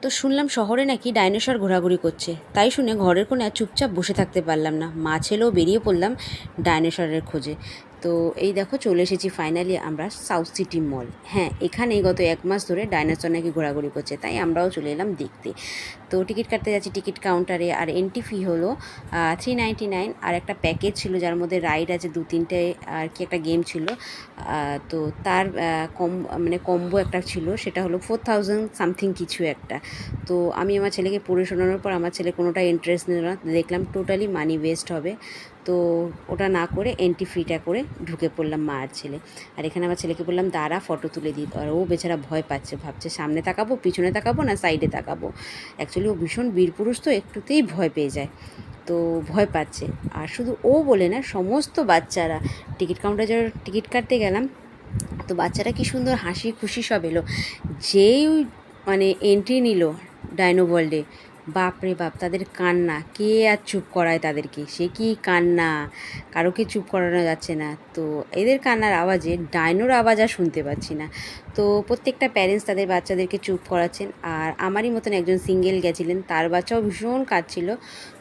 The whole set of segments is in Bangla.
তো শুনলাম শহরে নাকি ডাইনোসর ঘোরাঘুরি করছে, তাই শুনে ঘরের কোণে আর চুপচাপ বসে থাকতে পারলাম না। মা ছেলেও বেরিয়ে পড়লাম ডাইনোসরের খোঁজে। তো এই দেখো চলে এসেছি ফাইনালি আমরা সাউথ সিটি মল। হ্যাঁ, এখানেই গত 1 মাস ধরে ডাইনোসর নাকি ঘোরাঘুরি করছে, তাই আমরাও চলে এলাম দেখতে। তো টিকিট কাটতে যাচ্ছি টিকিট কাউন্টারে, আর এন্ট্রি ফি হলো 399। আর একটা প্যাকেজ ছিল যার মধ্যে রাইড আছে 2-3টে, আর কি একটা গেম ছিল। তো তার মানে কম্বো একটা ছিল, সেটা হলো 4000 সামথিং কিছু একটা। তো আমি আমার ছেলেকে পড়ে শোনানোর পর আমার ছেলে কোনোটাই ইন্টারেস্ট নিল না। দেখলাম টোটালি মানি ওয়েস্ট হবে, তো ওটা না করে এন্ট্রি ফিটা করে ঢুকে পড়লাম মা আর ছেলে। আর এখানে আমার ছেলেকে বললাম দাঁড়া ফটো তুলে দিই, আর ও বেচারা ভয় পাচ্ছে, ভাবছে সামনে তাকাবো পিছনে তাকাবো না সাইডে তাকাবো। অ্যাকচুয়ালি ও ভীষণ বীরপুরুষ, তো একটুতেই ভয় পেয়ে যায়, তো ভয় পাচ্ছে। আর শুধু ও বলে না, সমস্ত বাচ্চারা টিকিট কাউন্টারে যারা টিকিট কাটতে গেলাম, তো বাচ্চারা কি সুন্দর হাসি খুশি সব এলো। যেই মানে এন্ট্রি নিল ডাইনো ওয়ার্ল্ডে, বাপরে বাপ তাদের কান্না, কে আর চুপ করায় তাদেরকে, সে কি কান্না, কারোকে চুপ করানো যাচ্ছে না। তো এদের কান্নার আওয়াজে ডাইনোর আওয়াজ আর শুনতে পাচ্ছি না। তো প্রত্যেকটা প্যারেন্টস তাদের বাচ্চাদেরকে চুপ করাচ্ছেন, আর আমারই মতন একজন সিঙ্গেল গেছিলেন, তার বাচ্চাও ভীষণ কাঁদছিল,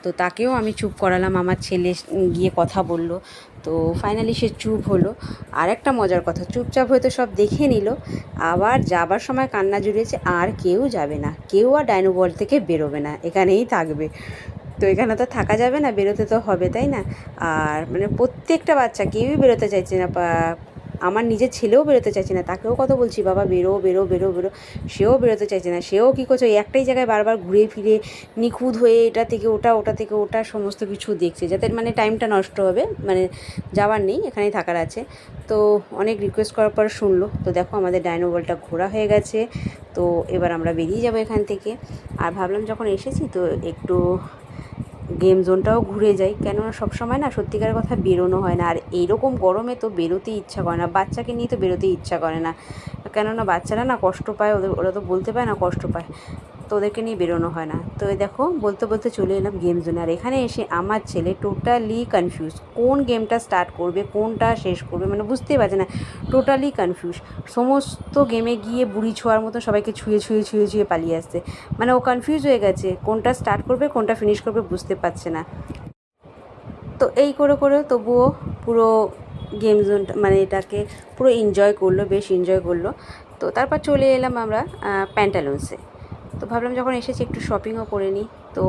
তো তাকেও আমি চুপ করালাম। আমার ছেলে গিয়ে কথা বলল, তো ফাইনালি সে চুপ হলো। আর একটা মজার কথা, চুপচাপ হয়তো সব দেখে নিল, আবার যাবার সময় কান্না জুড়িয়েছে, আর কেউ যাবে না, কেউ আর ডাইনো ওয়ার্ল্ড থেকে বেরোবে না, এখানেই থাকবে। তো এখানে তো থাকা যাবে না, বেরোতে তো হবে, তাই না? আর মানে প্রত্যেকটা বাচ্চা কেউই বেরোতে চাইছে না, আমার নিজের ছেলেও বেরোতে চাইছে না, তাকেও কত বলছি বাবা বেরো বেরো বেরো বেরো, সেও বেরোতে চাইছে না। সেও কী করছে, ওই একটাই জায়গায় বারবার ঘুরে ফিরে নিখুঁত হয়ে এটা থেকে ওটা, ওটা থেকে ওটা সমস্ত কিছু দেখছে, যাতে মানে টাইমটা নষ্ট হবে, মানে যাওয়ার নেই, এখানেই থাকার আছে। তো অনেক রিকোয়েস্ট করার পর শুনলো। তো দেখো আমাদের ডাইনো ওয়ার্ল্ডটা ঘোরা হয়ে গেছে, তো এবার আমরা বেরিয়ে যাবো এখান থেকে। আর ভাবলাম যখন এসেছি তো একটু গেম জোনটাও ঘুরে যাই, কেননা সবসময় না সত্যিকারের কথা বেরোনো হয় না, আর এইরকম গরমে তো বেরোতেই ইচ্ছা করে না, বাচ্চাকে নিয়ে তো বেরোতেই ইচ্ছা করে না, কেননা বাচ্চারা না কষ্ট পায়, ওরা তো বলতে পায় না কষ্ট পায়, তো ওদেরকে নিয়ে বেরোনো হয় না। তো এই দেখো বলতে বলতে চলে এলাম গেম জোনে, আর এখানে এসে আমার ছেলে টোটালি কনফিউজ, কোন গেমটা স্টার্ট করবে কোনটা শেষ করবে, মানে বুঝতেই পারছে না, টোটালি কনফিউজ। সমস্ত গেমে গিয়ে বুড়ি ছোঁয়ার মতো সবাইকে ছুঁয়ে ছুঁয়ে ছুঁয়ে ছুঁয়ে পালিয়ে আসছে, মানে ও কনফিউজ হয়ে গেছে, কোনটা স্টার্ট করবে কোনটা ফিনিশ করবে বুঝতে পারছে না। তো এই করে করে তবুও পুরো গেম জোনটা মানে এটাকে পুরো এনজয় করলো, বেশ এনজয় করলো। তো তারপর চলে এলাম আমরা প্যান্টালুন্সে। তো ভাবলাম যখন এসেছি একটু শপিংও করে নিই। তো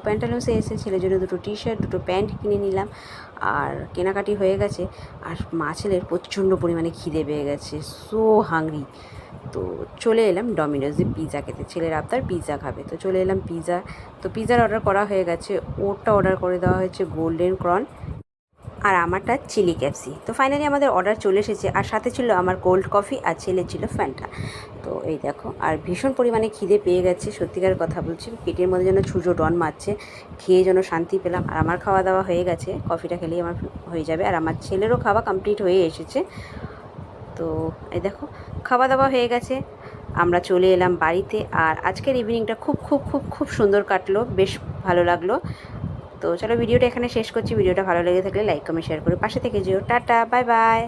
প্যান্টালুন্সে এসে ছেলের জন্য দুটো টি শার্ট দুটো প্যান্ট কিনে নিলাম, আর কেনাকাটি হয়ে গেছে। আর মা ছেলের প্রচণ্ড পরিমাণে খিদে পেয়ে গেছে, সো হাংরি। তো চলে এলাম ডমিনোজে পিৎজা খেতে, ছেলের আবদার পিৎজা খাবে, তো চলে এলাম পিৎজা। তো পিৎজার অর্ডার করা হয়ে গেছে, ওরটা অর্ডার করে দেওয়া হয়েছে গোল্ডেন ক্রন, আর আমারটা চিলি ক্যাপসি। তো ফাইনালি আমাদের অর্ডার চলে এসেছে, আর সাথে ছিল আমার কোল্ড কফি, আর ছেলে ছিল ফ্যান্টা। তো এই দেখো, আর ভীষণ পরিমাণে খিদে পেয়ে গেছে, সত্যিকার কথা বলছি, পেটের মধ্যে যেন ছুঁচো ডন মারছে, খেয়ে যেন শান্তি পেলাম। আর আমার খাওয়া দাওয়া হয়ে গেছে, কফিটা খেলেই আমার হয়ে যাবে, আর আমার ছেলেরও খাওয়া কমপ্লিট হয়ে এসেছে। তো এই দেখো খাওয়া দাওয়া হয়ে গেছে, আমরা চলে এলাম বাড়িতে। আর আজকের ইভিনিংটা খুব খুব খুব খুব সুন্দর কাটলো, বেশ ভালো লাগলো। তো চলো ভিডিওটা এখানে শেষ করছি, ভিডিওটা ভালো লেগে থাকলে লাইক কমেন্ট শেয়ার করে পাশে থেকে যেও। Tata, bye bye.